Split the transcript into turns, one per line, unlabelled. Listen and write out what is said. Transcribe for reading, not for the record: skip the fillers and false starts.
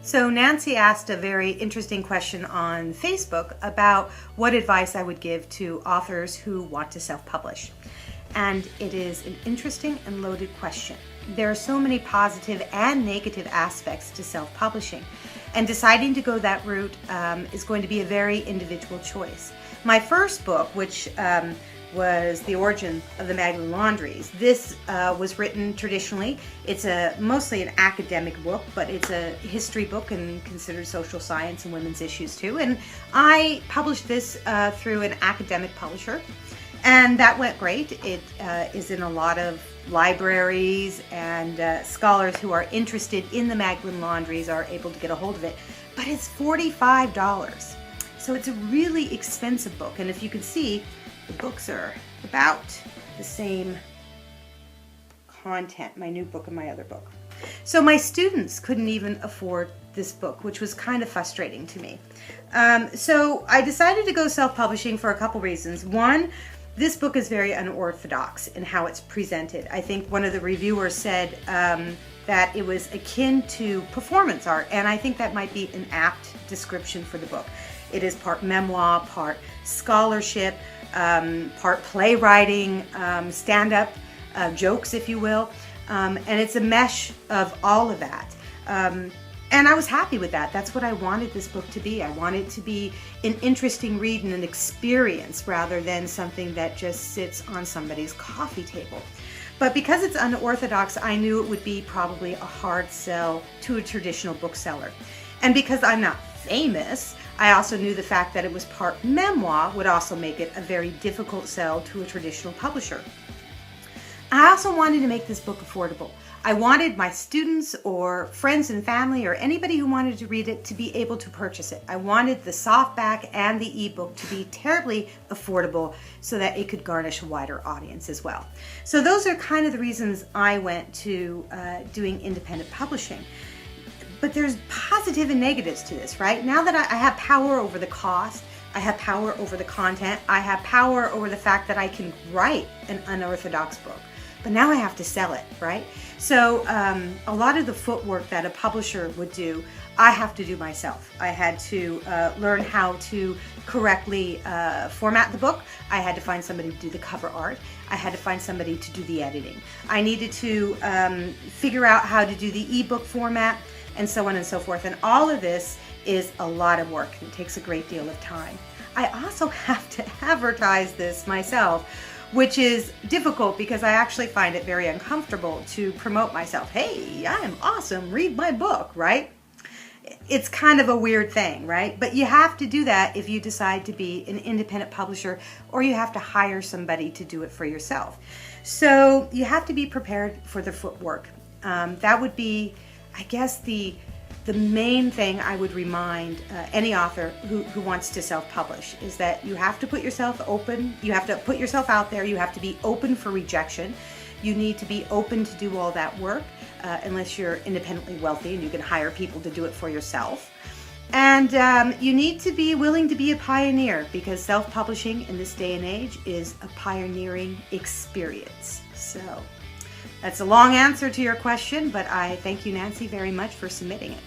So Nancy asked a very interesting question on Facebook about what advice I would give to authors who want to self-publish. And it is an interesting and loaded question. There are so many positive and negative aspects to self-publishing, and deciding to go that route is going to be a very individual choice. My first book, which was The Origin of the Magdalen Laundries. This was written traditionally. It's mostly an academic book, but it's a history book and considered social science and women's issues too. And I published this through an academic publisher, and that went great. It is in a lot of libraries, and scholars who are interested in the Magdalen Laundries are able to get a hold of it. But it's $45. So it's a really expensive book. And if you can see, the books are about the same content, my new book and my other book. So my students couldn't even afford this book, which was kind of frustrating to me. So I decided to go self-publishing for a couple reasons. One, this book is very unorthodox in how it's presented. I think one of the reviewers said that it was akin to performance art, and I think that might be an apt description for the book. It is part memoir, part scholarship, part playwriting, stand-up jokes, if you will, and it's a mesh of all of that. And I was happy with that. That's what I wanted this book to be. I wanted it to be an interesting read and an experience rather than something that just sits on somebody's coffee table. But because it's unorthodox, I knew it would be probably a hard sell to a traditional bookseller. And because I'm not famous, I also knew the fact that it was part memoir would also make it a very difficult sell to a traditional publisher. I also wanted to make this book affordable. I wanted my students or friends and family or anybody who wanted to read it to be able to purchase it. I wanted the softback and the ebook to be terribly affordable so that it could garnish a wider audience as well. So those are kind of the reasons I went to doing independent publishing. But there's positive and negatives to this, right? Now that I have power over the cost, I have power over the content, I have power over the fact that I can write an unorthodox book. But now I have to sell it, right? So a lot of the footwork that a publisher would do, I have to do myself. I had to learn how to correctly format the book. I had to find somebody to do the cover art. I had to find somebody to do the editing. I needed to figure out how to do the ebook format, and so on and so forth. And all of this is a lot of work. It takes a great deal of time. I also have to advertise this myself, which is difficult because I actually find it very uncomfortable to promote myself. Hey, I'm awesome, read my book, right? It's kind of a weird thing, right? But you have to do that if you decide to be an independent publisher, or you have to hire somebody to do it for yourself. So you have to be prepared for the footwork. That would be, I guess, the main thing I would remind any author who wants to self-publish is that you have to put yourself open, you have to put yourself out there, you have to be open for rejection. You need to be open to do all that work unless you're independently wealthy and you can hire people to do it for yourself. And you need to be willing to be a pioneer, because self-publishing in this day and age is a pioneering experience. So that's a long answer to your question, but I thank you, Nancy, very much for submitting it.